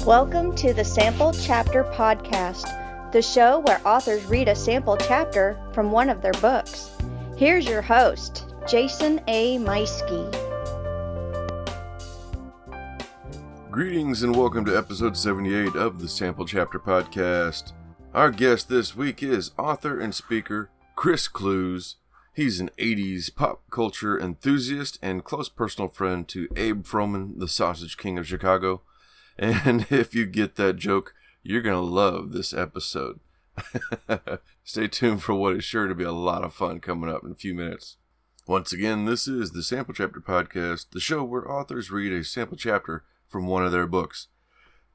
Welcome to the Sample Chapter Podcast, the show where authors read a sample chapter from one of their books. Here's your host, Jason A. Meiske. Greetings and welcome to episode 78 of the Sample Chapter Podcast. Our guest this week is author and speaker Chris Clews. He's an 80s pop culture enthusiast and close personal friend to Abe Froman, the Sausage King of Chicago. And if you get that joke, you're going to love this episode. Stay tuned for what is sure to be a lot of fun coming up in a few minutes. Once again, this is the Sample Chapter Podcast, the show where authors read a sample chapter from one of their books.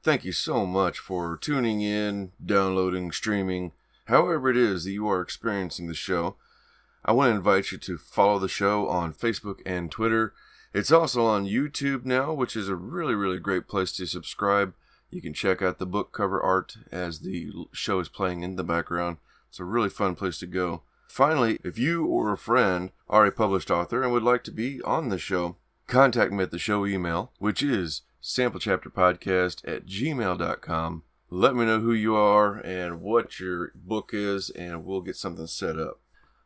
Thank you so much for tuning in, downloading, streaming, however it is that you are experiencing the show. I want to invite you to follow the show on Facebook and Twitter. It's also on YouTube now, which is a really great place to subscribe. You can check out the book cover art as the show is playing in the background. It's a really fun place to go. Finally, if you or a friend are a published author and would like to be on the show, contact me at the show email, which is samplechapterpodcast@gmail.com. Let me know who you are and what your book is, and we'll get something set up.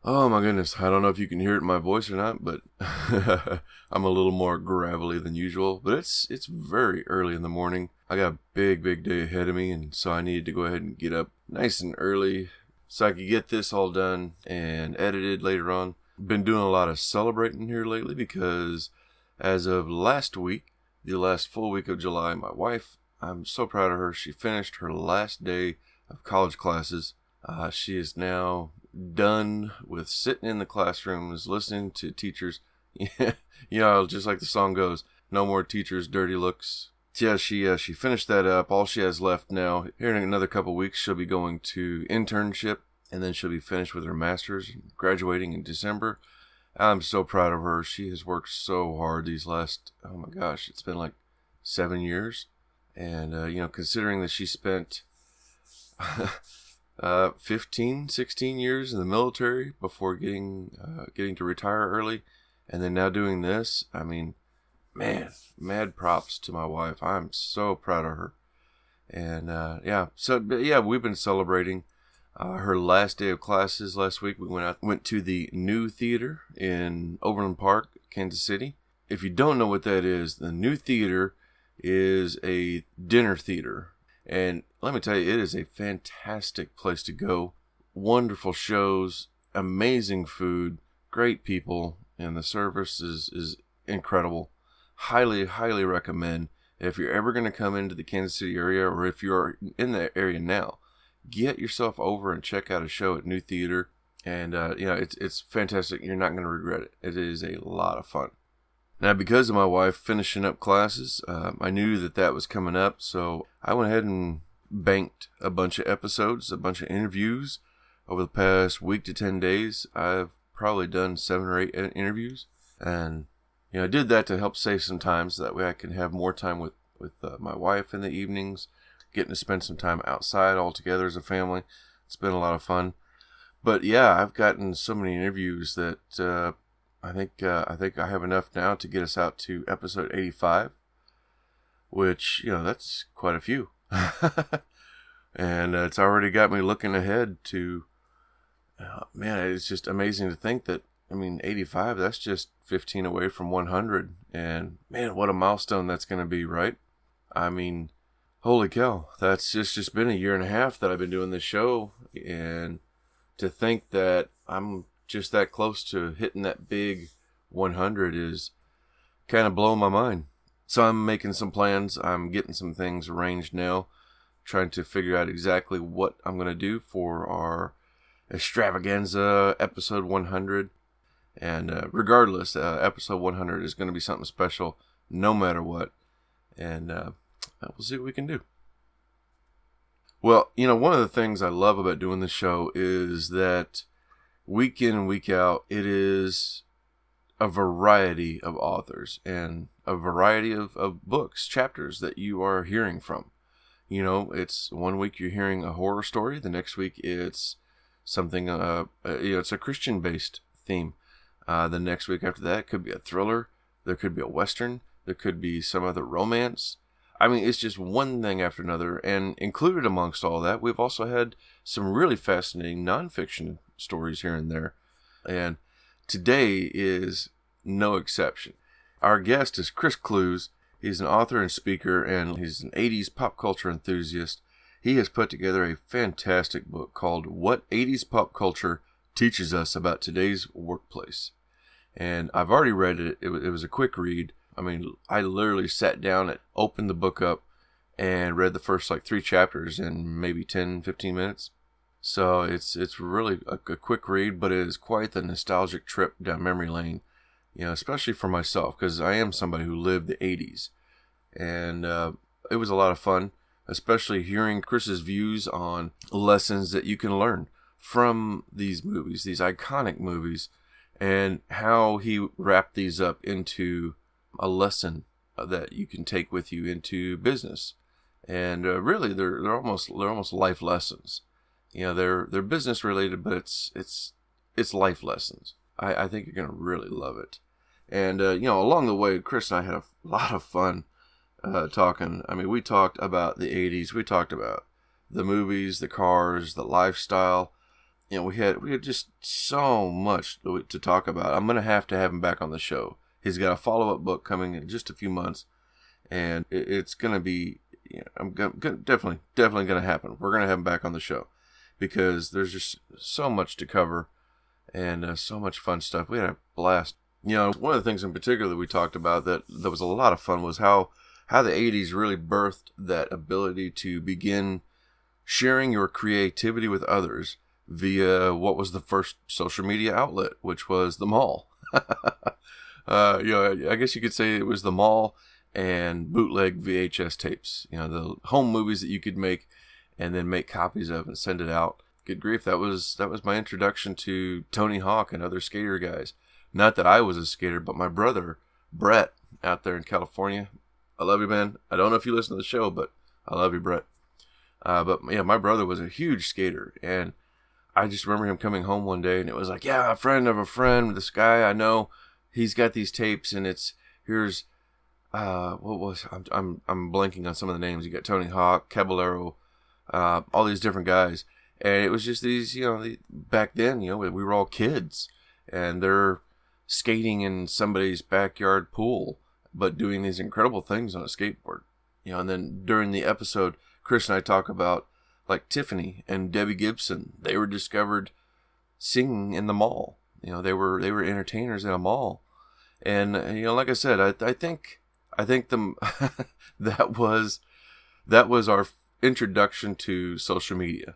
Oh my goodness, I don't know if you can hear it in my voice or not, but I'm a little more gravelly than usual. But it's very early in the morning. I got a big day ahead of me, and so I needed to go ahead and get up nice and early so I could get this all done and edited later on. Been doing a lot of celebrating here lately because as of last week, the last full week of July, my wife, I'm so proud of her. She finished her last day of college classes. She is now done with sitting in the classrooms, listening to teachers. Just like the song goes, no more teachers' dirty looks. Yeah, she finished that up. All she has left now, here in another couple weeks, she'll be going to internship, and then she'll be finished with her master's, graduating in December. I'm so proud of her. She has worked so hard these last, oh my gosh, it's been like 7 years. And, considering that she spent 15, 16 years in the military before getting to retire early, and then now doing this, I mean, man, mad props to my wife. I'm so proud of her. And, we've been celebrating her last day of classes last week. We went to the New Theater in Overland Park, Kansas City. If you don't know what that is, the New Theater is a dinner theater. And let me tell you, it is a fantastic place to go. Wonderful shows, amazing food, great people, and the service is incredible. Highly recommend. If you're ever going to come into the Kansas City area, or if you're in the area now, get yourself over and check out a show at New Theater. And, it's fantastic. You're not going to regret it. It is a lot of fun. Now, because of my wife finishing up classes, I knew that was coming up, so I went ahead and banked a bunch of episodes, a bunch of interviews. Over the past week to 10 days, I've probably done 7 or 8 interviews, and I did that to help save some time, so that way I can have more time with my wife in the evenings, getting to spend some time outside all together as a family. It's been a lot of fun. But yeah, I've gotten so many interviews that I think I have enough now to get us out to episode 85, which, that's quite a few. And it's already got me looking ahead to, it's just amazing to think that, 85, that's just 15 away from 100. And man, what a milestone that's going to be, right? Holy cow, that's just been a year and a half that I've been doing this show. And to think that I'm just that close to hitting that big 100 is kind of blowing my mind. So I'm making some plans. I'm getting some things arranged now, trying to figure out exactly what I'm going to do for our extravaganza episode 100. And regardless, episode 100 is going to be something special no matter what. And we'll see what we can do. Well, one of the things I love about doing this show is that week in and week out, it is a variety of authors and a variety of books, chapters that you are hearing from. It's one week you're hearing a horror story. The next week it's something, it's a Christian-based theme. The next week after that could be a thriller. There could be a Western. There could be some other romance. I mean, it's just one thing after another. And included amongst all that, we've also had some really fascinating nonfiction stories here and there. And today is no exception. Our guest is Chris Clews. He's an author and speaker, and he's an 80s pop culture enthusiast. He has put together a fantastic book called What 80s Pop Culture Teaches Us About Today's Workplace. And I've already read it. It was a quick read. I mean, I literally sat down and opened the book up and read the first 3 chapters in maybe 10, 15 minutes. So it's really a quick read, but it is quite the nostalgic trip down memory lane, especially for myself, because I am somebody who lived the 80s. And it was a lot of fun, especially hearing Chris's views on lessons that you can learn from these movies, these iconic movies, and how he wrapped these up into a lesson that you can take with you into business. And really, they're almost life lessons. They're business related, but it's life lessons. I think you're gonna really love it. And along the way, Chris and I had a lot of fun talking. I mean, we talked about the 80s. We talked about the movies, the cars, the lifestyle. We had just so much to talk about. I'm gonna have to have him back on the show. He's got a follow-up book coming in just a few months, and it's gonna be. Definitely gonna happen. We're gonna have him back on the show because there's just so much to cover and so much fun stuff. We had a blast. One of the things in particular that we talked about that was a lot of fun was how the 80s really birthed that ability to begin sharing your creativity with others via what was the first social media outlet, which was the mall. I guess you could say it was the mall and bootleg VHS tapes. The home movies that you could make and then make copies of and send it out. Good grief, that was my introduction to Tony Hawk and other skater guys. Not that I was a skater, but my brother, Brett, out there in California. I love you, man. I don't know if you listen to the show, but I love you, Brett. But yeah, my brother was a huge skater, and I just remember him coming home one day, and it was like, yeah, a friend of a friend, this guy I know, he's got these tapes, and here's I'm blanking on some of the names. You got Tony Hawk, Caballero, all these different guys, and it was just these, back then, we were all kids, and they're skating in somebody's backyard pool, but doing these incredible things on a skateboard. And then during the episode, Chris and I talk about Tiffany and Debbie Gibson. They were discovered singing in the mall. They were entertainers in a mall, and like I said, I think the that was our introduction to social media.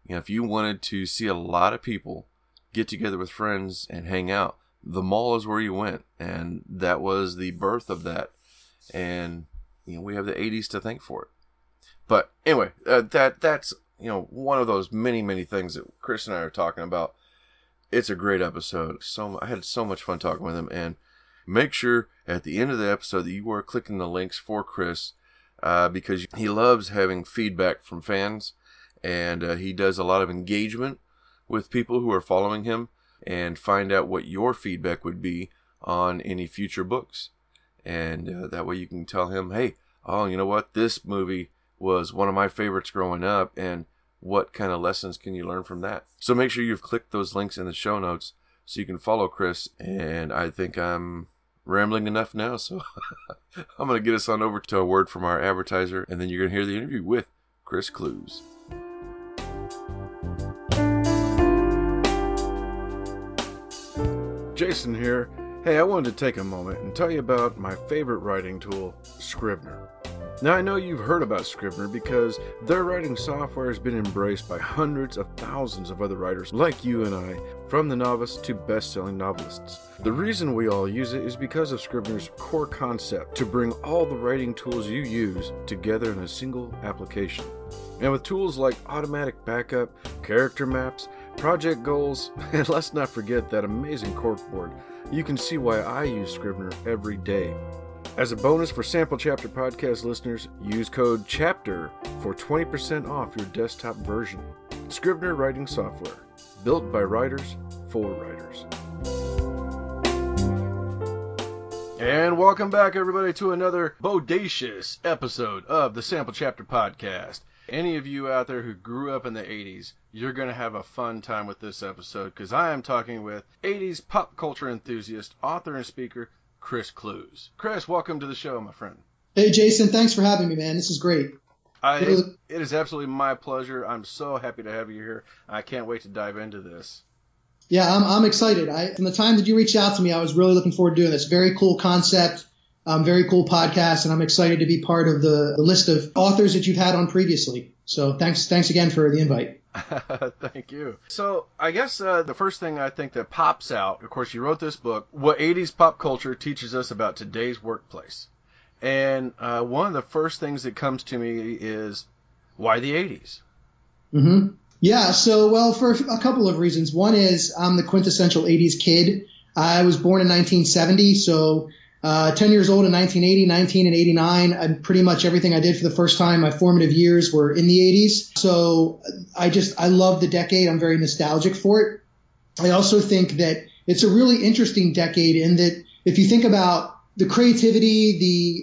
If you wanted to see a lot of people get together with friends and hang out, the mall is where you went, and that was the birth of that. And we have the 80s to thank for it. But anyway, that's one of those many things that Chris and I are talking about. It's a great episode. I had so much fun talking with him, and make sure at the end of the episode that you are clicking the links for Chris, because he loves having feedback from fans, and he does a lot of engagement with people who are following him and find out what your feedback would be on any future books. And that way you can tell him, hey, you know what? This movie was one of my favorites growing up, and what kind of lessons can you learn from that? So make sure you've clicked those links in the show notes so you can follow Chris. And I think I'm rambling enough now, so I'm going to get us on over to a word from our advertiser, and then you're going to hear the interview with Chris Clews. Jason here. Hey, I wanted to take a moment and tell you about my favorite writing tool, Scrivener. Now, I know you've heard about Scrivener because their writing software has been embraced by hundreds of thousands of other writers like you and I, from the novice to best-selling novelists. The reason we all use it is because of Scrivener's core concept to bring all the writing tools you use together in a single application. And with tools like automatic backup, character maps, project goals, and let's not forget that amazing corkboard, you can see why I use Scrivener every day. As a bonus for Sample Chapter Podcast listeners, use code CHAPTER for 20% off your desktop version. Scrivener writing software, built by writers for writers. And welcome back, everybody, to another bodacious episode of the Sample Chapter Podcast. Any of you out there who grew up in the 80s, you're going to have a fun time with this episode, because I am talking with 80s pop culture enthusiast, author, and speaker, Chris Clews. Chris, welcome to the show, my friend. Hey, Jason, thanks for having me, man. This is great. It is absolutely my pleasure. I'm so happy to have you here. I can't wait to dive into this. Yeah, I'm excited. From the time that you reached out to me, I was really looking forward to doing this. Very cool concept, very cool podcast, and I'm excited to be part of the list of authors that you've had on previously. So thanks again for the invite. Thank you. So I guess the first thing I think that pops out, of course, you wrote this book, What 80s Pop Culture Teaches Us About Today's Workplace. And one of the first things that comes to me is, why the 80s? Mm-hmm. Yeah, so, well, for a couple of reasons. One is I'm the quintessential 80s kid. I was born in 1970, so 10 years old in 1980, 19 in 89. And pretty much everything I did for the first time, my formative years were in the 80s. So I love the decade. I'm very nostalgic for it. I also think that it's a really interesting decade in that if you think about the creativity,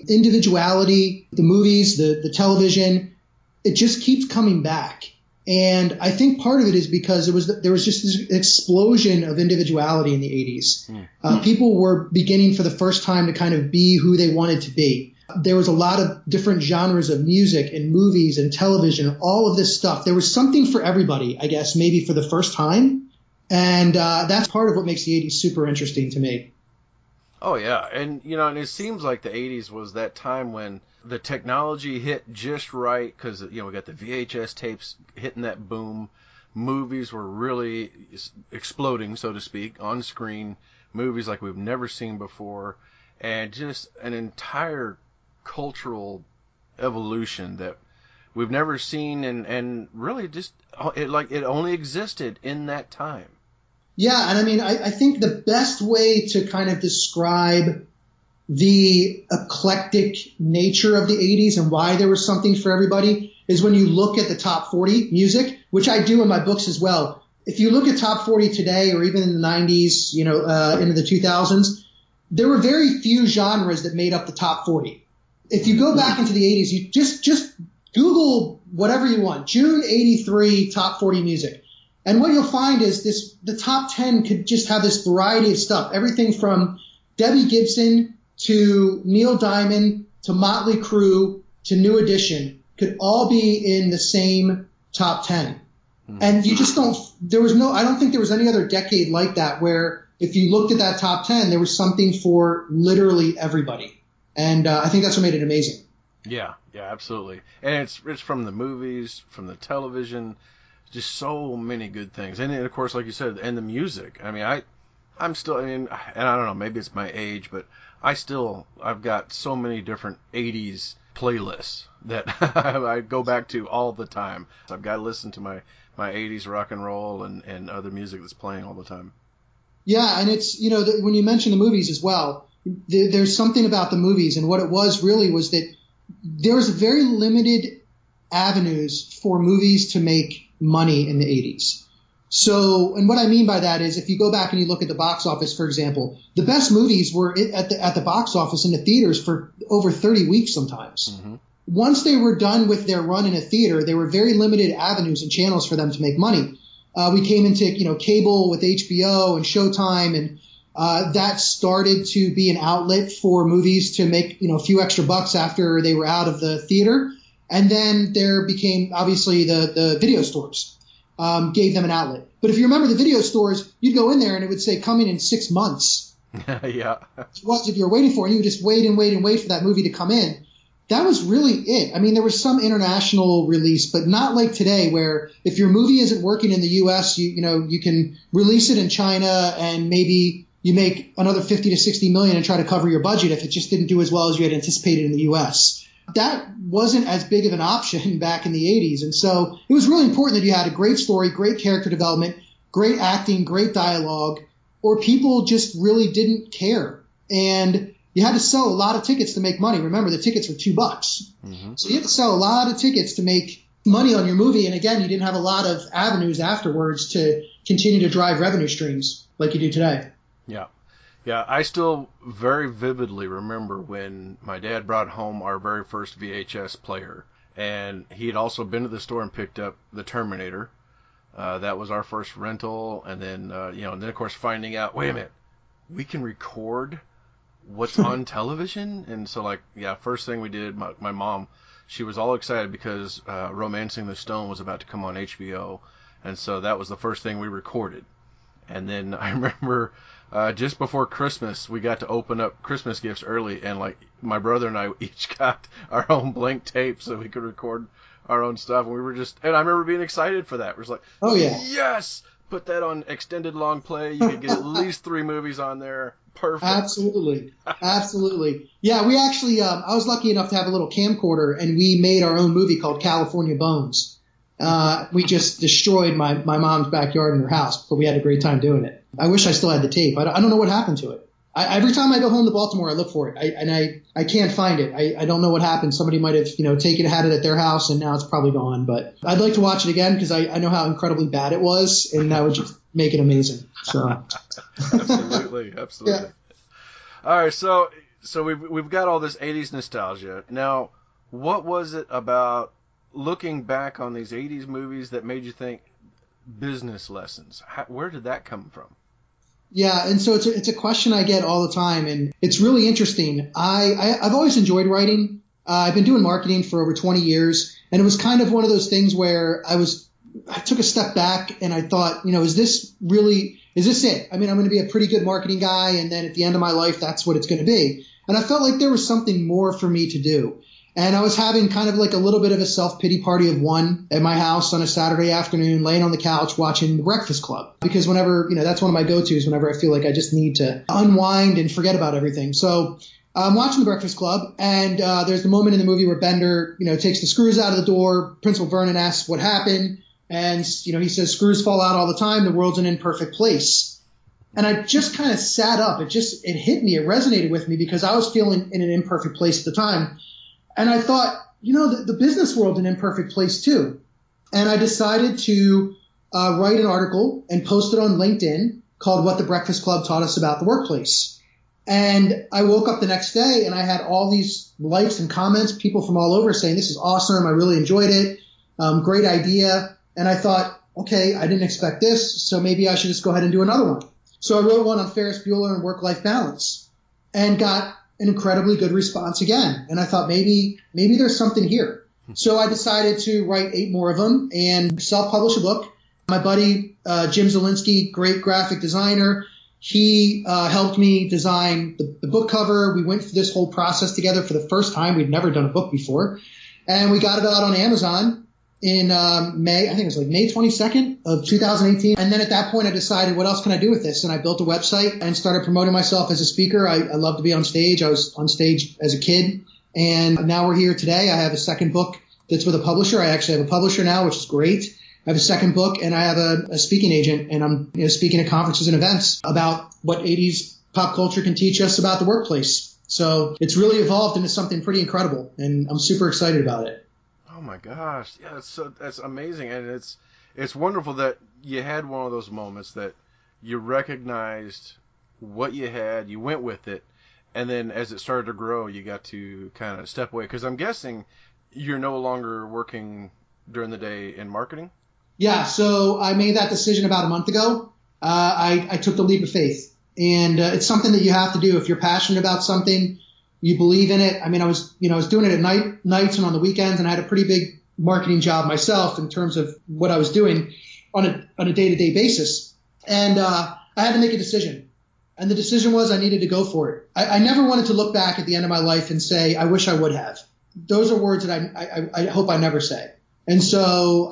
the individuality, the movies, the television, it just keeps coming back. And I think part of it is because there was just this explosion of individuality in the 80s. People were beginning for the first time to kind of be who they wanted to be. There was a lot of different genres of music and movies and television, all of this stuff. There was something for everybody, I guess, maybe for the first time. And that's part of what makes the 80s super interesting to me. Oh, yeah. And, and it seems like the 80s was that time when the technology hit just right because, we got the VHS tapes hitting that boom. Movies were really exploding, so to speak, on screen. Movies like we've never seen before. And just an entire cultural evolution that we've never seen and really just, it only existed in that time. Yeah, and I mean, I think the best way to kind of describe the eclectic nature of the 80s and why there was something for everybody is when you look at the top 40 music, which I do in my books as well. If you look at top 40 today or even in the 90s, into the 2000s, there were very few genres that made up the top 40. If you go back into the 80s, you just Google whatever you want, June 83 top 40 music. And what you'll find is the top 10 could just have this variety of stuff, everything from Debbie Gibson to Neil Diamond to Motley Crue to New Edition could all be in the same top 10. And you just I don't think there was any other decade like that where if you looked at that top 10, there was something for literally everybody. And I think that's what made it amazing. Yeah, absolutely. And it's from the movies, from the television, just so many good things. And of course, like you said, and the music. I mean, I'm still, and I don't know, maybe it's my age, but I've got so many different 80s playlists that I go back to all the time. I've got to listen to my 80s rock and roll and other music that's playing all the time. Yeah, and it's, when you mention the movies as well, there's something about the movies, and what it was really was that there was very limited avenues for movies to make money in the 80s. So, and what I mean by that is if you go back and you look at the box office, for example, the best movies were at the box office in the theaters for over 30 weeks sometimes. Mm-hmm. Once they were done with their run in a theater, there were very limited avenues and channels for them to make money. We came into, cable with HBO and Showtime, and that started to be an outlet for movies to make, a few extra bucks after they were out of the theater. And then there became, obviously, the video stores gave them an outlet. But if you remember the video stores, you'd go in there and it would say coming in 6 months. Yeah. What if you were waiting for it, and you would just wait and wait and wait for that movie to come in. That was really it. I mean, there was some international release, but not like today where if your movie isn't working in the U.S., you can release it in China and maybe you make another 50 to 60 million and try to cover your budget if it just didn't do as well as you had anticipated in the U.S. That wasn't as big of an option back in the 80s. And so it was really important that you had a great story, great character development, great acting, great dialogue, or people just really didn't care. And you had to sell a lot of tickets to make money. Remember, the tickets were $2. Mm-hmm. So you had to sell a lot of tickets to make money on your movie. And again, you didn't have a lot of avenues afterwards to continue to drive revenue streams like you do today. Yeah. Yeah, I still very vividly remember when my dad brought home our very first VHS player, and he had also been to the store and picked up The Terminator. That was our first rental, and then and then of course finding out, wait a minute, we can record what's on television, and so first thing we did, my mom, she was all excited because Romancing the Stone was about to come on HBO, and so that was the first thing we recorded. And then I remember just before Christmas, we got to open up Christmas gifts early, and my brother and I each got our own blank tape so we could record our own stuff. And and I remember being excited for that. It was like, oh yeah, yes, put that on extended long play. You could get at least 3 movies on there. Perfect. Absolutely. Yeah, we actually, I was lucky enough to have a little camcorder, and we made our own movie called California Bones. We just destroyed my mom's backyard in her house, but we had a great time doing it. I wish I still had the tape. I don't know what happened to it. Every time I go home to Baltimore, I look for it. I can't find it. I don't know what happened. Somebody might have, had it at their house, and now it's probably gone. But I'd like to watch it again because I know how incredibly bad it was, and that would just make it amazing. So. Absolutely. Yeah. All right, so we've got all this 80s nostalgia. Now, what was it about looking back on these 80s movies that made you think business lessons? Where did that come from? Yeah, and so it's a question I get all the time, and it's really interesting. I've always enjoyed writing. I've been doing marketing for over 20 years, and it was kind of one of those things where I took a step back and I thought, is this it? I mean, I'm going to be a pretty good marketing guy, and then at the end of my life, that's what it's going to be. And I felt like there was something more for me to do. And I was having kind of like a little bit of a self-pity party of one at my house on a Saturday afternoon, laying on the couch watching The Breakfast Club. Because whenever, that's one of my go-tos whenever I feel like I just need to unwind and forget about everything. So I'm watching The Breakfast Club, and there's the moment in the movie where Bender, takes the screws out of the door. Principal Vernon asks what happened. And, he says, screws fall out all the time. The world's an imperfect place. And I just kind of sat up. It hit me. It resonated with me because I was feeling in an imperfect place at the time. And I thought, the business world's an imperfect place too. And I decided to write an article and post it on LinkedIn called What the Breakfast Club Taught Us About the Workplace. And I woke up the next day and I had all these likes and comments, people from all over saying, this is awesome. I really enjoyed it. Great idea. And I thought, okay, I didn't expect this, so maybe I should just go ahead and do another one. So I wrote one on Ferris Bueller and work-life balance and got an incredibly good response again. And I thought maybe there's something here. So I decided to write 8 more of them and self-publish a book. My buddy, Jim Zielinski, great graphic designer, he helped me design the book cover. We went through this whole process together for the first time. We'd never done a book before. And we got it out on Amazon in May, I think it was May 22nd of 2018. And then at that point, I decided, what else can I do with this? And I built a website and started promoting myself as a speaker. I love to be on stage. I was on stage as a kid. And now we're here today. I have a second book that's with a publisher. I actually have a publisher now, which is great. I have a second book, and I have a speaking agent, and I'm speaking at conferences and events about what 80s pop culture can teach us about the workplace. So it's really evolved into something pretty incredible, and I'm super excited about it. Oh my gosh. Yeah, that's amazing. And it's wonderful that you had one of those moments that you recognized what you had, you went with it, and then as it started to grow, you got to kind of step away. Because I'm guessing you're no longer working during the day in marketing? Yeah, so I made that decision about a month ago. I took the leap of faith. And it's something that you have to do if you're passionate about something. You believe in it. I mean, I was doing it at nights and on the weekends, and I had a pretty big marketing job myself in terms of what I was doing on a day-to-day basis. And I had to make a decision. And the decision was I needed to go for it. I never wanted to look back at the end of my life and say, I wish I would have. Those are words that I hope I never say. And so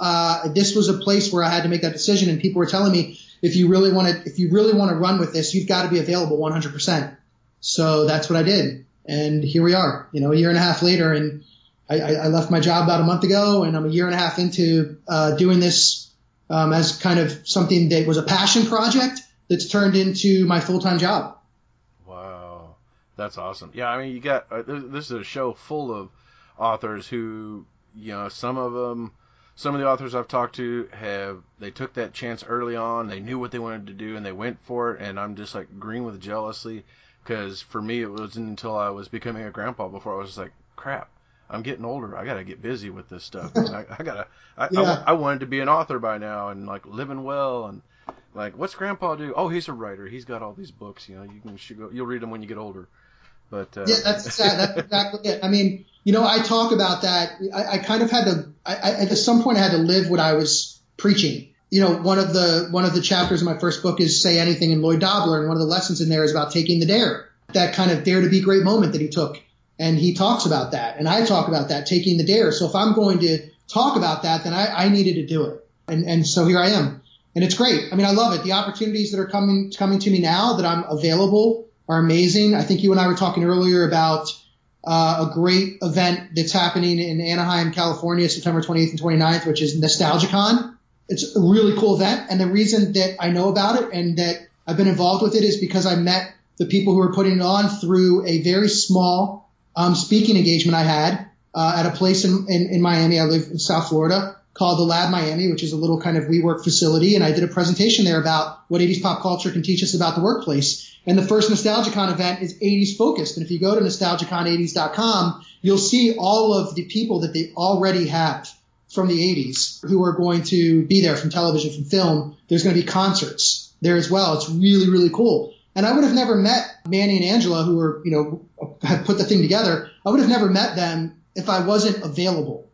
this was a place where I had to make that decision, and people were telling me, if you really want to run with this, you've got to be available 100%. So that's what I did. And here we are, a year and a half later, and I left my job about a month ago, and I'm a year and a half into doing this as kind of something that was a passion project that's turned into my full-time job. Wow, that's awesome. Yeah, I mean, you got this is a show full of authors who, some of them some of the authors I've talked to they took that chance early on. They knew what they wanted to do and they went for it. And I'm just like green with jealousy, because for me, it wasn't until I was becoming a grandpa before I was just like, crap, I'm getting older. I got to get busy with this stuff. And I wanted to be an author by now and like living well. And like, what's grandpa do? Oh, he's a writer. He's got all these books, you'll read them when you get older. But yeah, that's exactly it. I mean, I talk about that. I kind of had to. At some point, I had to live what I was preaching. One of the chapters in my first book is "Say Anything" in Lloyd Dobler, and one of the lessons in there is about taking the dare. That kind of dare to be great moment that he took, and he talks about that, and I talk about that, taking the dare. So if I'm going to talk about that, then I needed to do it, and so here I am, and it's great. I mean, I love it. The opportunities that are coming to me now that I'm available are amazing. I think you and I were talking earlier about a great event that's happening in Anaheim, California, September 28th and 29th, which is NostalgiaCon. It's a really cool event. And the reason that I know about it and that I've been involved with it is because I met the people who are putting it on through a very small speaking engagement I had at a place in Miami. I live in South Florida, called the Lab Miami, which is a little kind of WeWork facility. And I did a presentation there about what 80s pop culture can teach us about the workplace. And the first NostalgiaCon event is 80s focused. And if you go to nostalgiacon80s.com, you'll see all of the people that they already have from the 80s who are going to be there, from television, from film. There's going to be concerts there as well. It's really, really cool. And I would have never met Manny and Angela, who are, have put the thing together. I would have never met them if I wasn't available.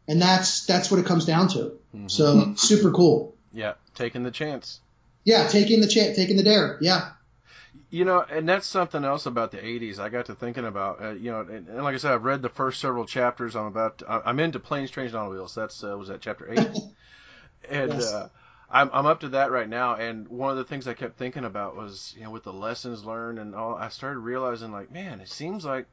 And that's what it comes down to. Mm-hmm. So super cool. Yeah, taking the chance. Yeah, taking the dare. Yeah. And that's something else about the 80s I got to thinking about. And like I said, I've read the first several chapters. I'm into Planes, Trains, and Automobiles. Was that chapter 8? And yes. I'm up to that right now. And one of the things I kept thinking about was, with the lessons learned and all, I started realizing, like, man, it seems like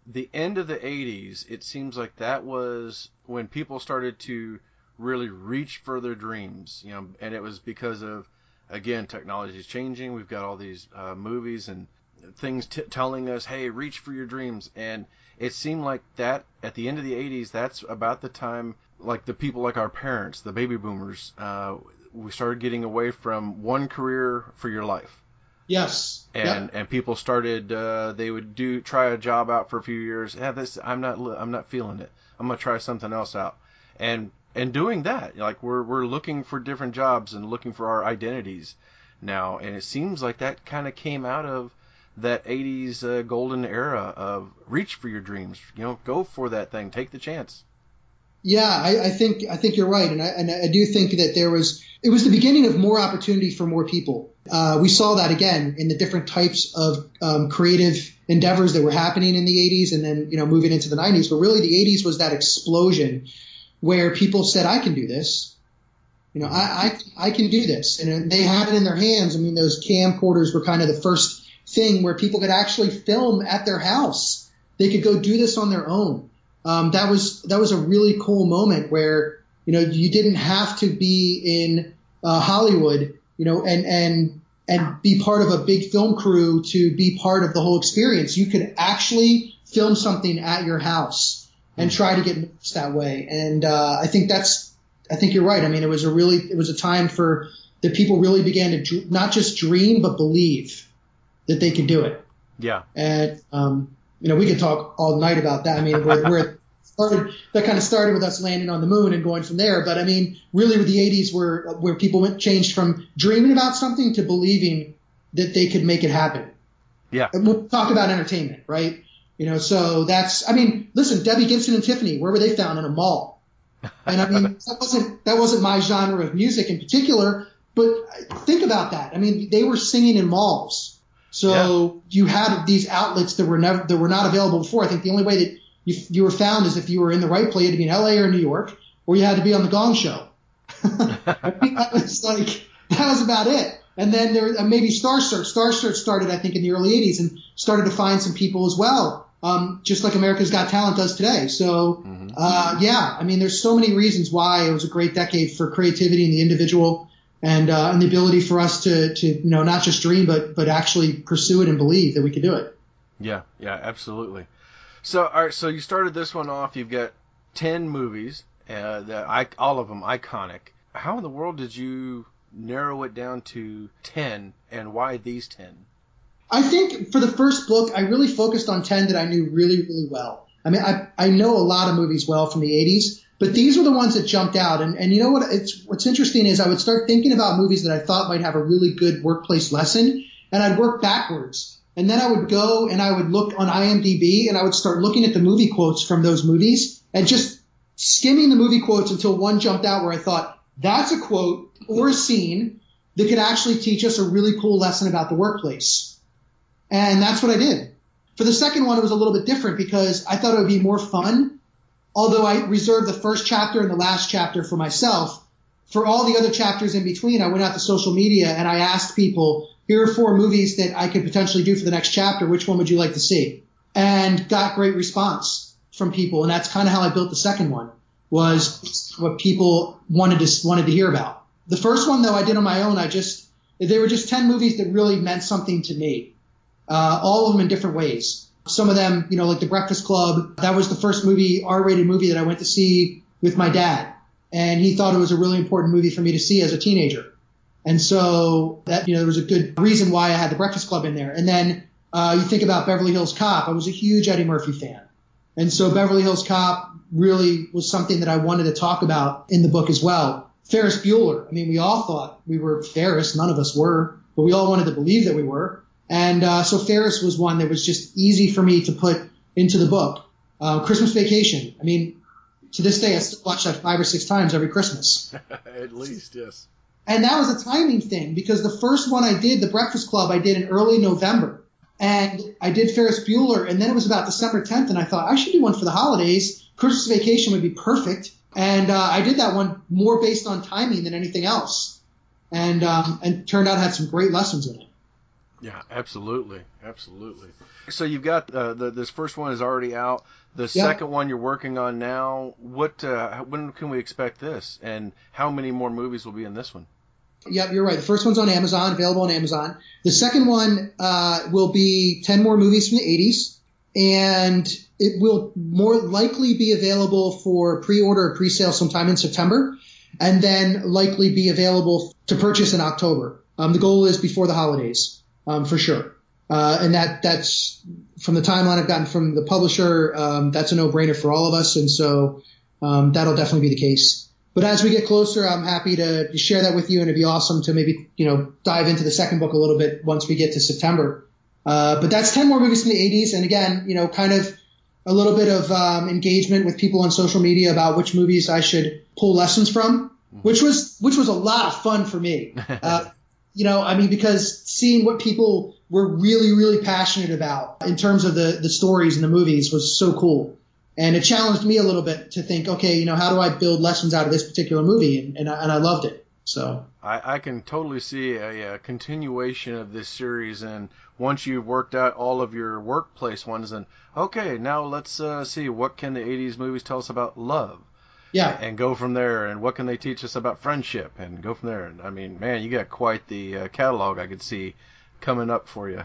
the end of the 80s, it seems like that was when people started to really reach for their dreams, and it was because of, again, technology is changing. We've got all these movies and things telling us, hey, reach for your dreams. And it seemed like that at the end of the 80s, that's about the time, like the people like our parents, the baby boomers, we started getting away from one career for your life. Yes. And people started, they would try a job out for a few years. I'm not feeling it. I'm going to try something else out. And doing that, like we're looking for different jobs and looking for our identities now. And it seems like that kind of came out of that 80s golden era of reach for your dreams, go for that thing, take the chance. Yeah, I think you're right. And I do think that it was the beginning of more opportunity for more people. We saw that again in the different types of creative endeavors that were happening in the 80s and then, moving into the 90s. But really the 80s was that explosion where people said, I can do this. I can do this. And they had it in their hands. I mean, those camcorders were kind of the first thing where people could actually film at their house. They could go do this on their own. That was a really cool moment where, you didn't have to be in Hollywood, and be part of a big film crew to be part of the whole experience. You could actually film something at your house and try to get noticed that way. And I think you're right. I mean, it was a time for that people really began to not just dream but believe that they could do it. Yeah. And we could talk all night about that. I mean, that kind of started with us landing on the moon and going from there. But I mean, really with the 80s where people changed from dreaming about something to believing that they could make it happen. Yeah. And we'll talk about entertainment, right? So listen, Debbie Gibson and Tiffany, where were they found? In a mall. And I mean, that wasn't my genre of music in particular, but think about that. I mean, they were singing in malls. So you had these outlets that were not available before. I think the only way that you were found is if you were in the right place, to be in LA or New York, or you had to be on the Gong Show. I think that was about it. And then there maybe Star Search. Star Search started, I think, in the early 80s and started to find some people as well, just like America's Got Talent does today. So, I mean, there's so many reasons why it was a great decade for creativity and the individual and the ability for us to not just dream, but actually pursue it and believe that we could do it. Yeah, absolutely. So, all right, so you started this one off. You've got 10 movies, All of them iconic. How in the world did you narrow it down to 10, and why these 10? I think for the first book, I really focused on 10 that I knew really, really well. I mean, I know a lot of movies well from the 80s, but these were the ones that jumped out. And you know what? What's interesting is I would start thinking about movies that I thought might have a really good workplace lesson, and I'd work backwards. And then I would go and I would look on IMDb, and I would start looking at the movie quotes from those movies and just skimming the movie quotes until one jumped out where I thought, that's a quote or a scene that could actually teach us a really cool lesson about the workplace. And that's what I did. For the second one, it was a little bit different because I thought it would be more fun, although I reserved the first chapter and the last chapter for myself. For all the other chapters in between, I went out to social media and I asked people, here are 4 movies that I could potentially do for the next chapter. Which one would you like to see? And got great response from people. And that's kind of how I built the second one, was what people wanted to hear about. The first one, though, I did on my own. They were just 10 movies that really meant something to me. All of them in different ways. Some of them, like The Breakfast Club. That was the first R-rated movie that I went to see with my dad. And he thought it was a really important movie for me to see as a teenager. And so that, there was a good reason why I had The Breakfast Club in there. And then you think about Beverly Hills Cop. I was a huge Eddie Murphy fan. And so Beverly Hills Cop really was something that I wanted to talk about in the book as well. Ferris Bueller. I mean, we all thought we were Ferris. None of us were, but we all wanted to believe that we were. And so Ferris was one that was just easy for me to put into the book. Christmas Vacation. I mean, to this day, I still watch that 5 or 6 times every Christmas. At least, yes. And that was a timing thing because the first one I did, The Breakfast Club, I did in early November. And I did Ferris Bueller, and then it was about December 10th, and I thought I should do one for the holidays. Christmas Vacation would be perfect. And I did that one more based on timing than anything else. And turned out it had some great lessons in it. Yeah, absolutely. So you've got this first one is already out. The second one you're working on now. When can we expect this? And how many more movies will be in this one? Yep, you're right. The first one's on Amazon, available on Amazon. The second one will be 10 more movies from the 80s, and it will more likely be available for pre-order or pre-sale sometime in September, and then likely be available to purchase in October. The goal is before the holidays, for sure. And that's from the timeline I've gotten from the publisher. That's a no-brainer for all of us, and so that'll definitely be the case. But as we get closer, I'm happy to share that with you, and it'd be awesome to maybe, dive into the second book a little bit once we get to September. But that's 10 more movies from the 80s. And again, kind of a little bit of engagement with people on social media about which movies I should pull lessons from, which was a lot of fun for me. Because seeing what people were really, really passionate about in terms of the stories and the movies was so cool. And it challenged me a little bit to think, okay, how do I build lessons out of this particular movie? And I loved it. So I can totally see a continuation of this series. And once you've worked out all of your workplace ones, then, okay, now let's see, what can the 80s movies tell us about love? Yeah. And go from there. And what can they teach us about friendship? And go from there. And I mean, man, you got quite the catalog I could see coming up for you.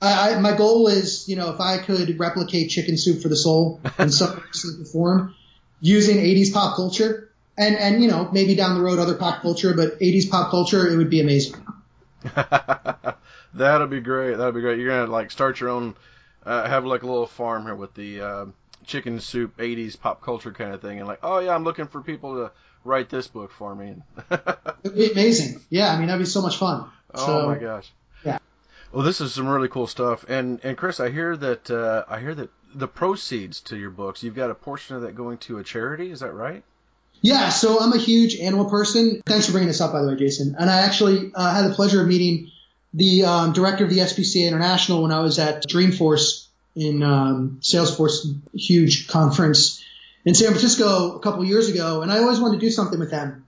My goal is, if I could replicate Chicken Soup for the Soul in some form using 80s pop culture and maybe down the road other pop culture, but 80s pop culture, it would be amazing. That'll be great. You're going to start your own, have a little farm here with the Chicken Soup 80s pop culture kind of thing. And oh yeah, I'm looking for people to write this book for me. It'd be amazing. Yeah. I mean, that'd be so much fun. Oh my gosh. Yeah. Well, this is some really cool stuff, and Chris, I hear that the proceeds to your books, you've got a portion of that going to a charity. Is that right? Yeah. So I'm a huge animal person. Thanks for bringing this up, by the way, Jason. And I actually had the pleasure of meeting the director of the SPCA International when I was at Dreamforce in Salesforce, huge conference in San Francisco a couple years ago, and I always wanted to do something with them.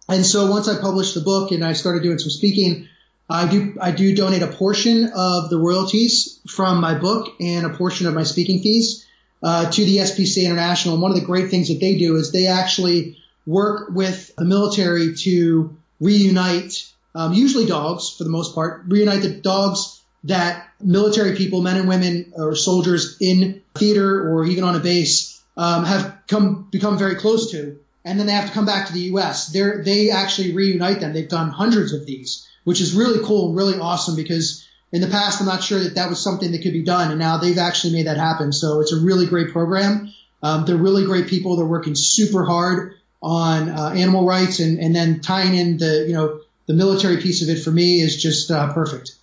And so once I published the book and I started doing some speaking, I do donate a portion of the royalties from my book and a portion of my speaking fees to the SPCA International. And one of the great things that they do is they actually work with the military to reunite, usually dogs for the most part, reunite the dogs that military people, men and women or soldiers in theater or even on a base have become very close to, and then they have to come back to the U.S. They actually reunite them. They've done hundreds of these, which is really cool and really awesome because in the past I'm not sure that was something that could be done, and now they've actually made that happen. So it's a really great program. They're really great people. They're working super hard on animal rights, and then tying in the military piece of it for me is just perfect.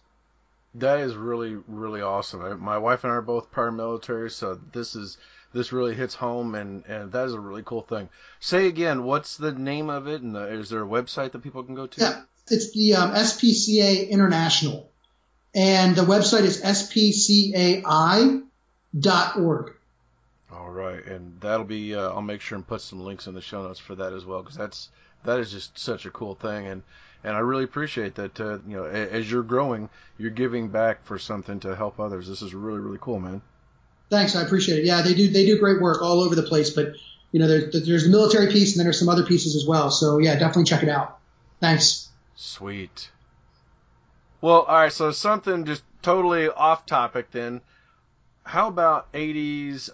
That is really, really awesome. My wife and I are both prior military, so this really hits home, and that is a really cool thing. Say again, what's the name of it, and is there a website that people can go to? Yeah, it's the SPCA International, and the website is spcai.org. All right, and that'll be. I'll make sure and put some links in the show notes for that as well, because that is just such a cool thing, and I really appreciate that. As you're growing, you're giving back for something to help others. This is really, really cool, man. Thanks, I appreciate it. Yeah, they do great work all over the place, but there's the military piece, and then there's some other pieces as well. So yeah, definitely check it out. Thanks. Sweet. Well, all right. So something just totally off topic then. How about 80s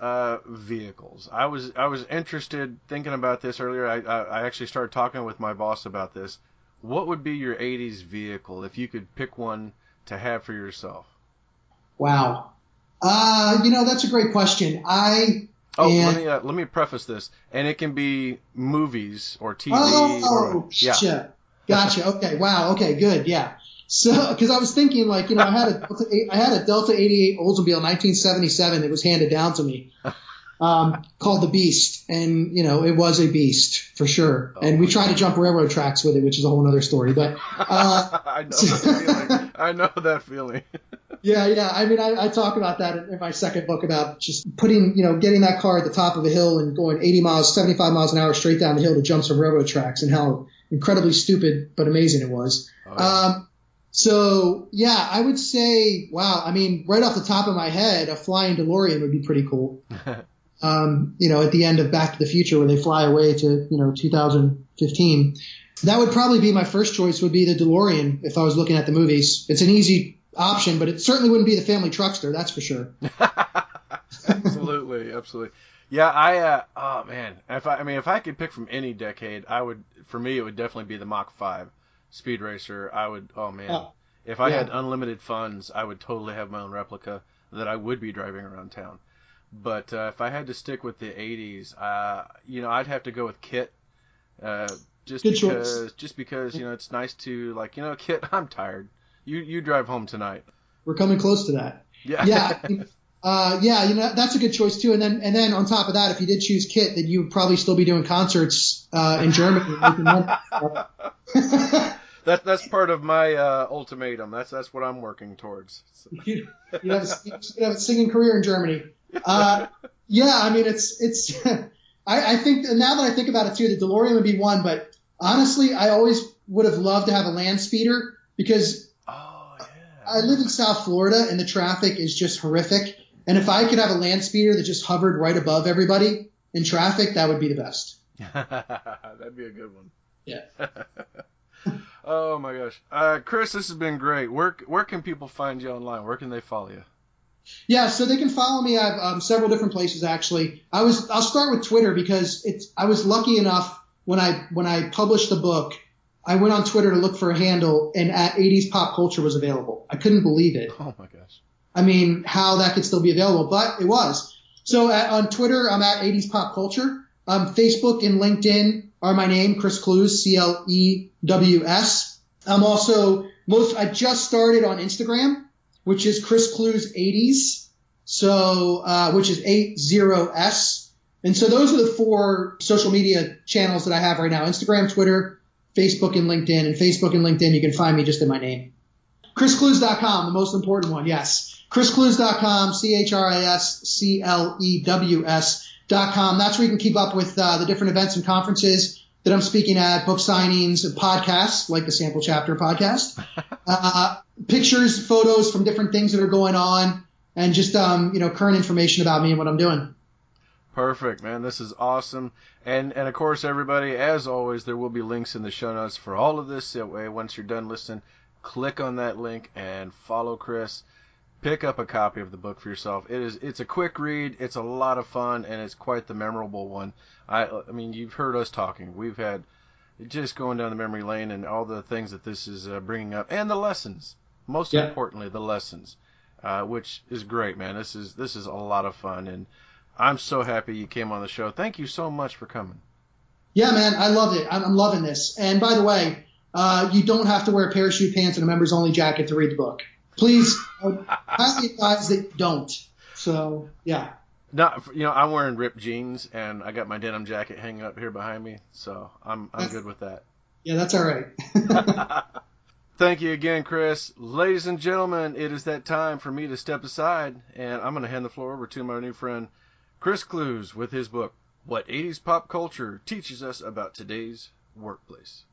vehicles? I was interested thinking about this earlier. I actually started talking with my boss about this. What would be your 80s vehicle if you could pick one to have for yourself? Wow. That's a great question. Let me preface this, and it can be movies or TV. Yeah. Gotcha. Okay. Wow. Okay. Good. Yeah. So, because I was thinking, I had a Delta 88 Oldsmobile 1977 that was handed down to me, called the Beast, and it was a beast for sure. And we tried to jump railroad tracks with it, which is a whole other story. But I know that feeling. I know that feeling. Yeah. I mean, I talk about that in my second book about just getting that car at the top of a hill and going 80 miles, 75 miles an hour straight down the hill to jump some railroad tracks, and how incredibly stupid but amazing it was. Oh, yeah. So yeah, I would say, wow. I mean, right off the top of my head, a flying DeLorean would be pretty cool. At the end of Back to the Future, where they fly away to 2015, that would probably be my first choice. Would be the DeLorean if I was looking at the movies. It's an easy option, but it certainly wouldn't be the family truckster, that's for sure. Absolutely. Yeah, if I could pick from any decade, for me it would definitely be the Mach 5 Speed Racer. If I had unlimited funds, I would totally have my own replica that I would be driving around town. But if I had to stick with the 80s, I'd have to go with Kit. Just because it's nice to Kit, I'm tired. You drive home tonight. We're coming close to that. Yeah. That's a good choice too. And then on top of that, if you did choose Kit, then you would probably still be doing concerts in Germany. That's part of my ultimatum. That's what I'm working towards. So. You have a singing career in Germany. I mean it's. I think now that I think about it too, the DeLorean would be one. But honestly, I always would have loved to have a land speeder because. I live in South Florida, and the traffic is just horrific. And if I could have a land speeder that just hovered right above everybody in traffic, that would be the best. That'd be a good one. Yeah. Oh, my gosh. Chris, this has been great. Where can people find you online? Where can they follow you? Yeah, so they can follow me. I have several different places, actually. I'll start with Twitter because I was lucky enough when I published the book, I went on Twitter to look for a handle, and at 80s Pop Culture was available. I couldn't believe it. Oh, my gosh. I mean, how that could still be available, but it was. So on Twitter, I'm at 80s Pop Culture. Facebook and LinkedIn are my name, Chris Clews, Clews. I'm also I just started on Instagram, which is Chris Clews 80s. So, which is 80s. And so those are the 4 social media channels that I have right now: Instagram, Twitter, Facebook, and LinkedIn. And Facebook and LinkedIn, you can find me just in my name. ChrisClews.com, the most important one, yes. ChrisClews.com, ChrisClews.com. That's where you can keep up with the different events and conferences that I'm speaking at, book signings, podcasts, like the Sample Chapter podcast, pictures, photos from different things that are going on, and just current information about me and what I'm doing. Perfect, man. This is awesome. And of course, everybody, as always, there will be links in the show notes for all of this. That way, once you're done listening, click on that link and follow Chris. pick up a copy of the book for yourself. It's a quick read. It's a lot of fun, and it's quite the memorable one. I mean, you've heard us talking. We've had just going down the memory lane and all the things that this is bringing up, and the lessons. Most importantly, the lessons, which is great, man. This is a lot of fun, and I'm so happy you came on the show. Thank you so much for coming. Yeah, man, I loved it. I'm loving this. And by the way, you don't have to wear parachute pants and a members only jacket to read the book. Please, I highly advise that you don't. So, yeah. No, I'm wearing ripped jeans, and I got my denim jacket hanging up here behind me, so I'm good with that. Yeah, that's all right. Thank you again, Chris. Ladies and gentlemen, it is that time for me to step aside, and I'm going to hand the floor over to my new friend, Chris Clews, with his book, What 80s Pop Culture Teaches Us About Today's Workplace.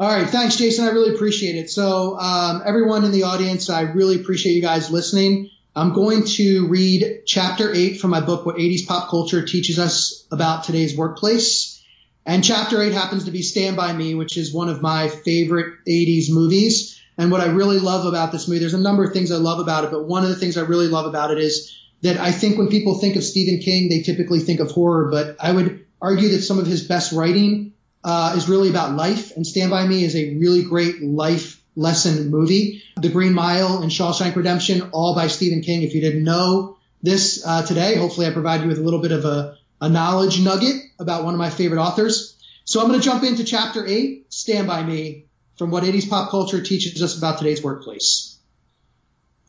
All right. Thanks, Jason. I really appreciate it. So everyone in the audience, I really appreciate you guys listening. I'm going to read Chapter 8 from my book, What 80s Pop Culture Teaches Us About Today's Workplace. And Chapter 8 happens to be Stand By Me, which is one of my favorite 80s movies. And what I really love about this movie, there's a number of things I love about it, but one of the things I really love about it is that I think when people think of Stephen King, they typically think of horror, but I would argue that some of his best writing is really about life, and Stand By Me is a really great life lesson movie. The Green Mile and Shawshank Redemption, all by Stephen King. If you didn't know this today, hopefully I provide you with a little bit of a knowledge nugget about one of my favorite authors. So I'm going to jump into Chapter 8, Stand By Me, from What 80s Pop Culture Teaches Us About Today's Workplace.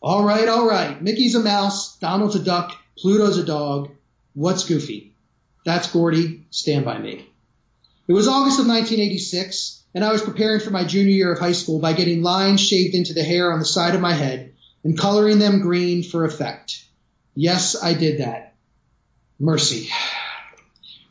All right. Mickey's a mouse, Donald's a duck, Pluto's a dog. What's Goofy? That's Gordy. Stand By Me. It was August of 1986, and I was preparing for my junior year of high school by getting lines shaved into the hair on the side of my head and coloring them green for effect. Yes, I did that. Mercy.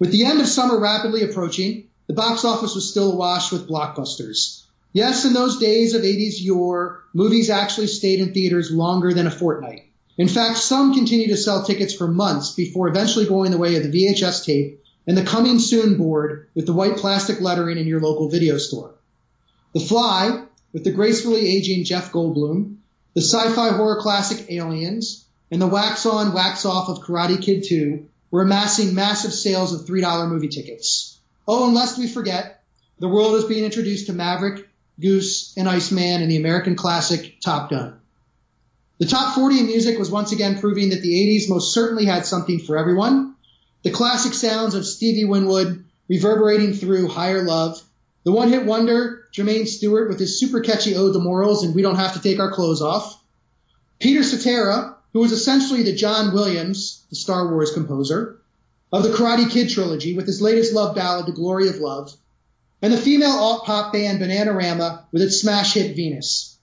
With the end of summer rapidly approaching, the box office was still awash with blockbusters. Yes, in those days of 80s yore, movies actually stayed in theaters longer than a fortnight. In fact, some continued to sell tickets for months before eventually going the way of the VHS tape and the coming soon board with the white plastic lettering in your local video store. The Fly, with the gracefully aging Jeff Goldblum, the sci-fi horror classic Aliens, and the wax-on, wax-off of Karate Kid 2 were amassing massive sales of $3 movie tickets. Oh, and lest we forget, the world is being introduced to Maverick, Goose, and Iceman in the American classic Top Gun. The top 40 in music was once again proving that the 80s most certainly had something for everyone. The classic sounds of Stevie Winwood reverberating through Higher Love, the one-hit wonder Jermaine Stewart with his super catchy Ode to Morals and We Don't Have to Take Our Clothes Off, Peter Cetera, who was essentially the John Williams, the Star Wars composer, of the Karate Kid trilogy with his latest love ballad, The Glory of Love, and the female alt-pop band Bananarama with its smash hit Venus.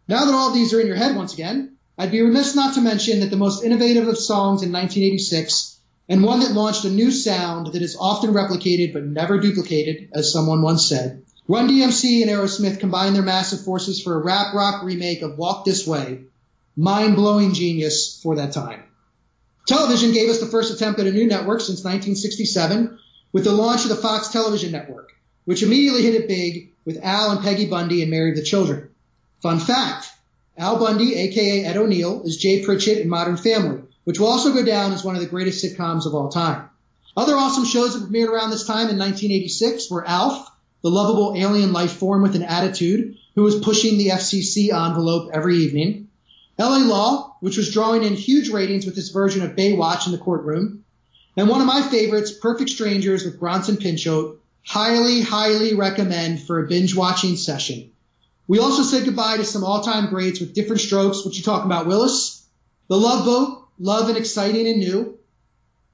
Now that all of these are in your head once again, I'd be remiss not to mention that the most innovative of songs in 1986 and one that launched a new sound that is often replicated but never duplicated, as someone once said. Run DMC and Aerosmith combined their massive forces for a rap rock remake of Walk This Way. Mind-blowing genius for that time. Television gave us the first attempt at a new network since 1967 with the launch of the Fox Television Network, which immediately hit it big with Al and Peggy Bundy and Married with Children. Fun fact, Al Bundy, a.k.a. Ed O'Neill, is Jay Pritchett in Modern Family, which will also go down as one of the greatest sitcoms of all time. Other awesome shows that premiered around this time in 1986 were Alf, the lovable alien life form with an attitude who was pushing the FCC envelope every evening, L.A. Law, which was drawing in huge ratings with its version of Baywatch in the courtroom, and one of my favorites, Perfect Strangers with Bronson Pinchot. Highly, highly recommend for a binge-watching session. We also said goodbye to some all-time greats with Different Strokes, what you talking about, Willis? The Love Boat, Love and Exciting and New,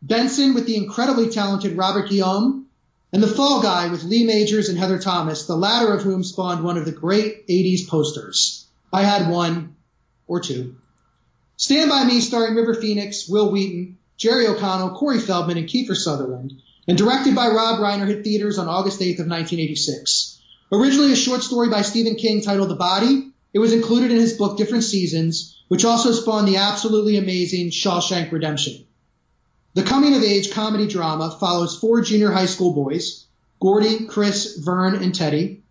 Benson with the incredibly talented Robert Guillaume, and The Fall Guy with Lee Majors and Heather Thomas, the latter of whom spawned one of the great 80s posters. I had one or two. Stand By Me starring River Phoenix, Will Wheaton, Jerry O'Connell, Corey Feldman, and Kiefer Sutherland, and directed by Rob Reiner, hit theaters on August 8th of 1986. Originally a short story by Stephen King titled The Body, it was included in his book Different Seasons, which also spawned the absolutely amazing Shawshank Redemption. The coming-of-age comedy drama follows 4 junior high school boys, Gordy, Chris, Vern, and Teddy,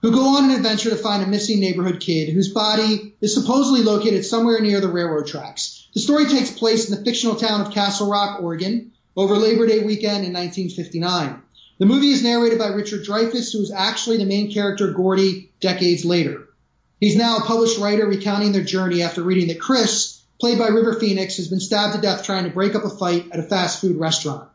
who go on an adventure to find a missing neighborhood kid whose body is supposedly located somewhere near the railroad tracks. The story takes place in the fictional town of Castle Rock, Oregon, over Labor Day weekend in 1959. The movie is narrated by Richard Dreyfuss, who is actually the main character, Gordy, decades later. He's now a published writer recounting their journey after reading that Chris, played by River Phoenix, has been stabbed to death trying to break up a fight at a fast food restaurant.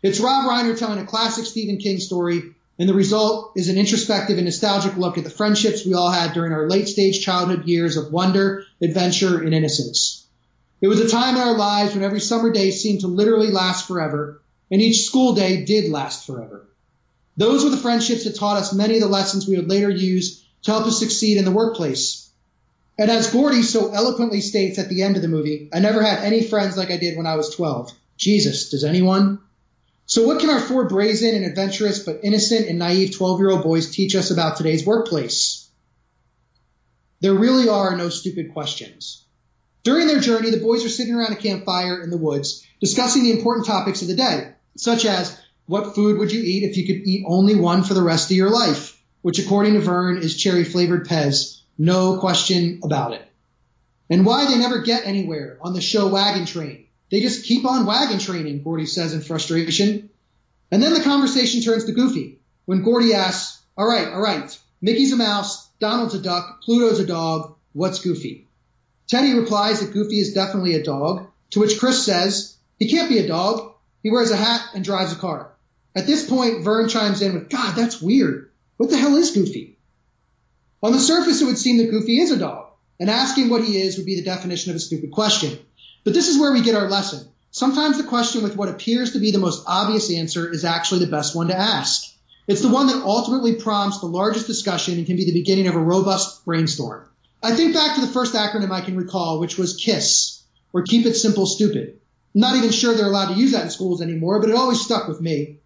It's Rob Reiner telling a classic Stephen King story, and the result is an introspective and nostalgic look at the friendships we all had during our late-stage childhood years of wonder, adventure, and innocence. It was a time in our lives when every summer day seemed to literally last forever, and each school day did last forever. Those were the friendships that taught us many of the lessons we would later use to help us succeed in the workplace. And as Gordy so eloquently states at the end of the movie, I never had any friends like I did when I was 12. Jesus, does anyone? So what can our four brazen and adventurous but innocent and naive 12-year-old boys teach us about today's workplace? There really are no stupid questions. During their journey, the boys are sitting around a campfire in the woods discussing the important topics of the day, such as what food would you eat if you could eat only one for the rest of your life, which according to Vern is cherry-flavored Pez, no question about it. And why they never get anywhere on the show Wagon Train. They just keep on wagon training, Gordy says in frustration. And then the conversation turns to Goofy, when Gordy asks, all right, Mickey's a mouse, Donald's a duck, Pluto's a dog, what's Goofy? Teddy replies that Goofy is definitely a dog, to which Chris says, he can't be a dog, he wears a hat and drives a car. At this point, Vern chimes in with, God, that's weird. What the hell is Goofy? On the surface, it would seem that Goofy is a dog, and asking what he is would be the definition of a stupid question. But this is where we get our lesson. Sometimes the question with what appears to be the most obvious answer is actually the best one to ask. It's the one that ultimately prompts the largest discussion and can be the beginning of a robust brainstorm. I think back to the first acronym I can recall, which was KISS, or Keep It Simple Stupid. I'm not even sure they're allowed to use that in schools anymore, but it always stuck with me.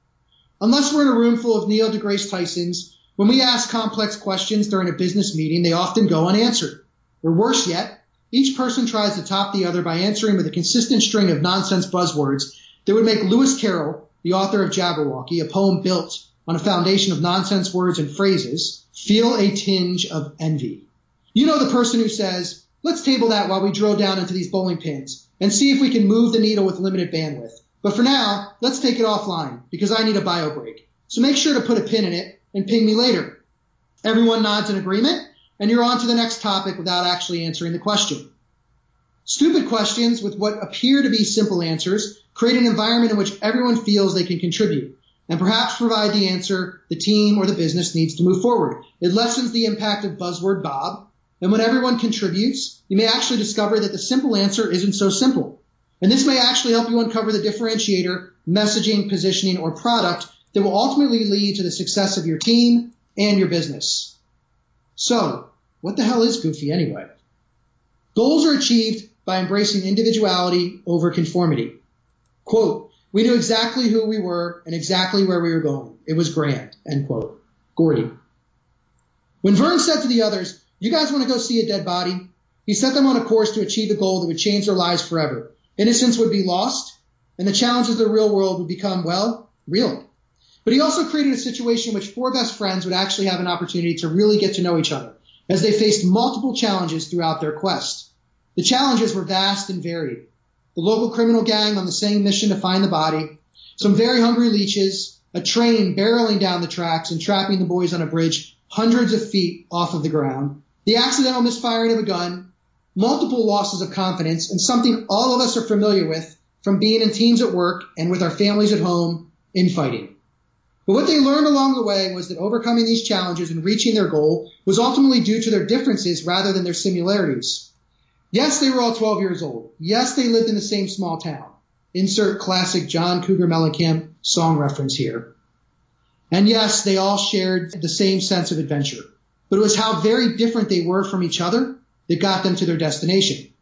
Unless we're in a room full of Neil deGrasse Tysons, when we ask complex questions during a business meeting, they often go unanswered. Or worse yet, each person tries to top the other by answering with a consistent string of nonsense buzzwords that would make Lewis Carroll, the author of Jabberwocky, a poem built on a foundation of nonsense words and phrases, feel a tinge of envy. You know the person who says, let's table that while we drill down into these bowling pins and see if we can move the needle with limited bandwidth. But for now, let's take it offline because I need a bio break. So make sure to put a pin in it and ping me later. Everyone nods in agreement, and you're on to the next topic without actually answering the question. Stupid questions with what appear to be simple answers create an environment in which everyone feels they can contribute and perhaps provide the answer the team or the business needs to move forward. It lessens the impact of buzzword Bob, and when everyone contributes, you may actually discover that the simple answer isn't so simple. And this may actually help you uncover the differentiator, messaging, positioning, or product that will ultimately lead to the success of your team and your business. So, what the hell is Goofy anyway? Goals are achieved by embracing individuality over conformity. Quote, we knew exactly who we were and exactly where we were going. It was grand, end quote. Gordy. When Vern said to the others, you guys want to go see a dead body? He set them on a course to achieve a goal that would change their lives forever. Innocence would be lost, and the challenges of the real world would become, well, real. But he also created a situation in which four best friends would actually have an opportunity to really get to know each other as they faced multiple challenges throughout their quest. The challenges were vast and varied. The local criminal gang on the same mission to find the body, some very hungry leeches, a train barreling down the tracks and trapping the boys on a bridge hundreds of feet off of the ground, the accidental misfiring of a gun, multiple losses of confidence, and something all of us are familiar with from being in teams at work and with our families at home, infighting. But what they learned along the way was that overcoming these challenges and reaching their goal was ultimately due to their differences rather than their similarities. Yes, they were all 12 years old. Yes, they lived in the same small town. Insert classic John Cougar Mellencamp song reference here. And yes, they all shared the same sense of adventure. But it was how very different they were from each other that got them to their destination.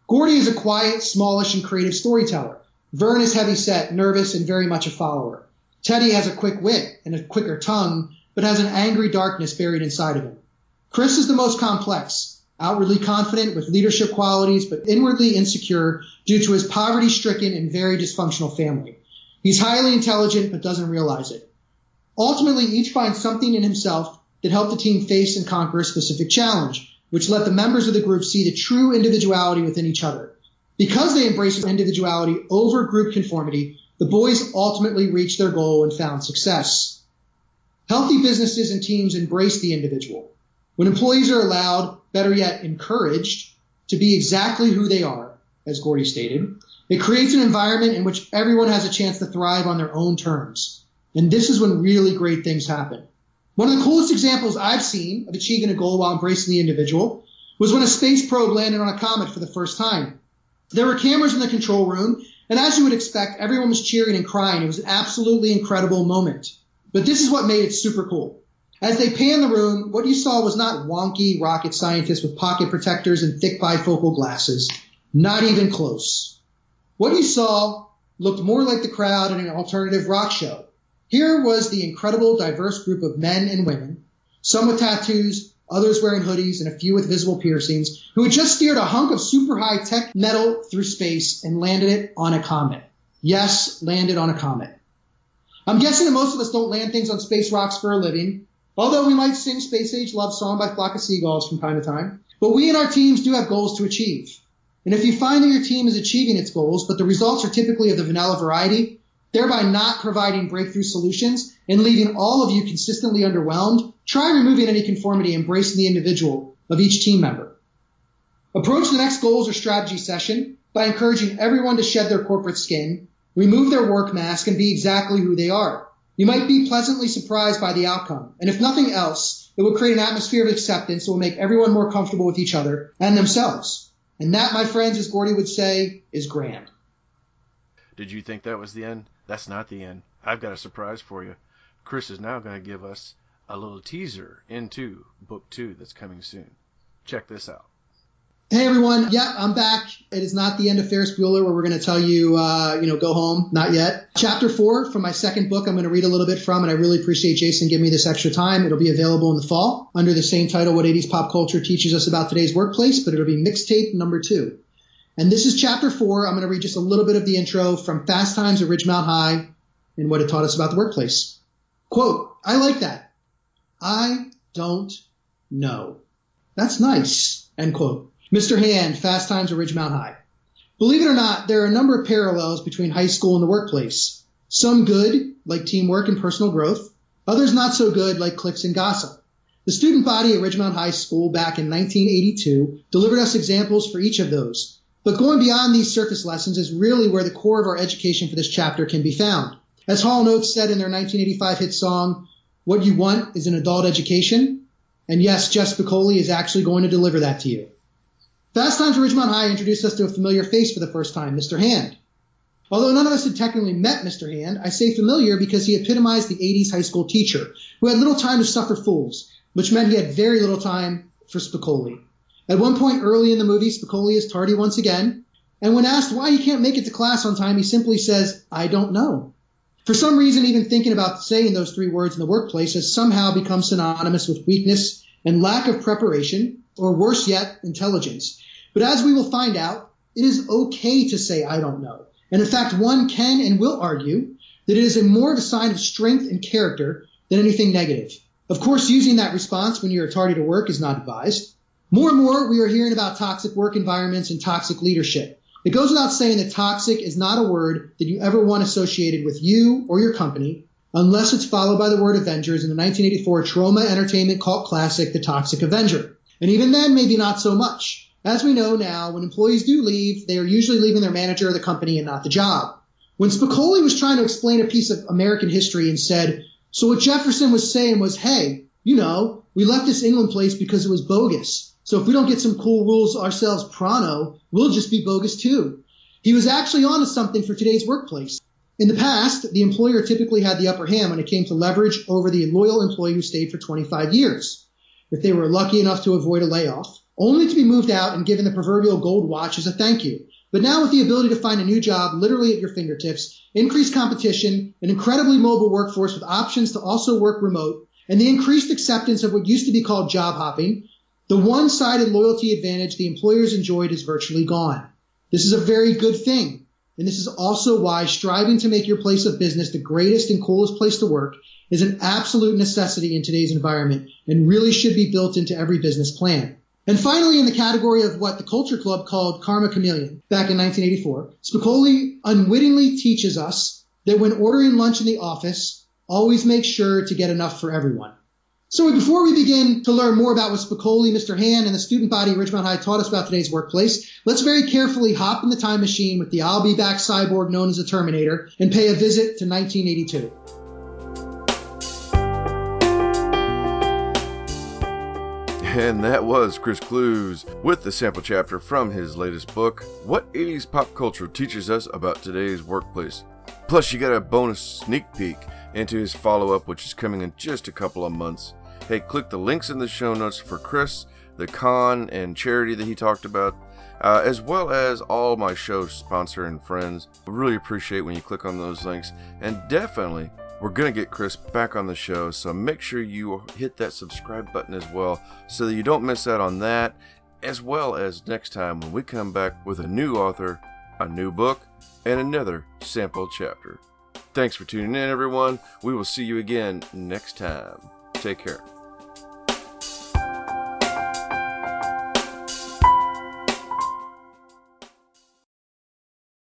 Gordy is a quiet, smallish, and creative storyteller. Vern is heavy-set, nervous, and very much a follower. Teddy has a quick wit and a quicker tongue, but has an angry darkness buried inside of him. Chris is the most complex, outwardly confident with leadership qualities, but inwardly insecure due to his poverty-stricken and very dysfunctional family. He's highly intelligent, but doesn't realize it. Ultimately, each finds something in himself that helped the team face and conquer a specific challenge. which let the members of the group see the true individuality within each other. Because they embraced individuality over group conformity, the boys ultimately reached their goal and found success. Healthy businesses and teams embrace the individual. When employees are allowed, better yet encouraged, to be exactly who they are, as Gordy stated, it creates an environment in which everyone has a chance to thrive on their own terms. And this is when really great things happen. One of the coolest examples I've seen of achieving a goal while embracing the individual was when a space probe landed on a comet for the first time. There were cameras in the control room, and as you would expect, everyone was cheering and crying. It was an absolutely incredible moment. But this is what made it super cool. As they panned the room, what you saw was not wonky rocket scientists with pocket protectors and thick bifocal glasses. Not even close. What you saw looked more like the crowd in an alternative rock show. Here was the incredible, diverse group of men and women, some with tattoos, others wearing hoodies, and a few with visible piercings, who had just steered a hunk of super high-tech metal through space and landed it on a comet. Yes, landed on a comet. I'm guessing that most of us don't land things on space rocks for a living, although we might sing Space Age Love Song by Flock of Seagulls from time to time. But we and our teams do have goals to achieve. And if you find that your team is achieving its goals, but the results are typically of the vanilla variety, thereby not providing breakthrough solutions and leaving all of you consistently underwhelmed, try removing any conformity and embracing the individual of each team member. Approach the next goals or strategy session by encouraging everyone to shed their corporate skin, remove their work mask, and be exactly who they are. You might be pleasantly surprised by the outcome, and if nothing else, it will create an atmosphere of acceptance that will make everyone more comfortable with each other and themselves. And that, my friends, as Gordy would say, is grand. Did you think that was the end? That's not the end. I've got a surprise for you. Chris is now going to give us a little teaser into book 2 that's coming soon. Check this out. Hey everyone, yeah, I'm back. It is not the end of Ferris Bueller where we're going to tell you, go home. Not yet. Chapter 4 from my second book I'm going to read a little bit from, and I really appreciate Jason giving me this extra time. It'll be available in the fall under the same title, What 80s Pop Culture Teaches Us About Today's Workplace, but it'll be mixtape number 2. And this is chapter 4. I'm going to read just a little bit of the intro from Fast Times at Ridgemount High and what it taught us about the workplace. Quote, I like that. I don't know. That's nice. End quote. Mr. Hand, Fast Times at Ridgemount High. Believe it or not, there are a number of parallels between high school and the workplace. Some good, like teamwork and personal growth. Others not so good, like cliques and gossip. The student body at Ridgemount High School back in 1982 delivered us examples for each of those. But going beyond these surface lessons is really where the core of our education for this chapter can be found. As Hall & Oates said in their 1985 hit song, what you want is an adult education. And yes, Jess Spicoli is actually going to deliver that to you. Fast Times at Ridgemount High introduced us to a familiar face for the first time, Mr. Hand. Although none of us had technically met Mr. Hand, I say familiar because he epitomized the 80s high school teacher who had little time to suffer fools, which meant he had very little time for Spicoli. At one point early in the movie, Spicoli is tardy once again, and when asked why he can't make it to class on time, he simply says, I don't know. For some reason, even thinking about saying those 3 words in the workplace has somehow become synonymous with weakness and lack of preparation, or worse yet, intelligence. But as we will find out, it is okay to say I don't know. And in fact, one can and will argue that it is more of a sign of strength and character than anything negative. Of course, using that response when you're tardy to work is not advised. More and more, we are hearing about toxic work environments and toxic leadership. It goes without saying that toxic is not a word that you ever want associated with you or your company, unless it's followed by the word Avengers in the 1984 Troma Entertainment cult classic, The Toxic Avenger. And even then, maybe not so much. As we know now, when employees do leave, they are usually leaving their manager or the company and not the job. When Spicoli was trying to explain a piece of American history and said, so what Jefferson was saying was, hey, we left this England place because it was bogus. So if we don't get some cool rules ourselves pronto, we'll just be bogus too. He was actually onto something for today's workplace. In the past, the employer typically had the upper hand when it came to leverage over the loyal employee who stayed for 25 years. If they were lucky enough to avoid a layoff, only to be moved out and given the proverbial gold watch as a thank you. But now with the ability to find a new job literally at your fingertips, increased competition, an incredibly mobile workforce with options to also work remote, and the increased acceptance of what used to be called job hopping, the one-sided loyalty advantage the employers enjoyed is virtually gone. This is a very good thing. And this is also why striving to make your place of business the greatest and coolest place to work is an absolute necessity in today's environment and really should be built into every business plan. And finally, in the category of what the Culture Club called Karma Chameleon back in 1984, Spicoli unwittingly teaches us that when ordering lunch in the office, always make sure to get enough for everyone. So before we begin to learn more about what Spicoli, Mr. Hand, and the student body at Ridgemont High taught us about today's workplace, let's very carefully hop in the time machine with the I'll be back cyborg known as the Terminator and pay a visit to 1982. And that was Chris Clews with the sample chapter from his latest book, What 80s Pop Culture Teaches Us About Today's Workplace. Plus, you got a bonus sneak peek into his follow-up, which is coming in just a couple of months. Hey, click the links in the show notes for Chris, the con and charity that he talked about, as well as all my show sponsor and friends. I really appreciate when you click on those links. And definitely, we're going to get Chris back on the show, so make sure you hit that subscribe button as well so that you don't miss out on that, as well as next time when we come back with a new author, a new book, and another sample chapter. Thanks for tuning in, everyone. We will see you again next time. Take care.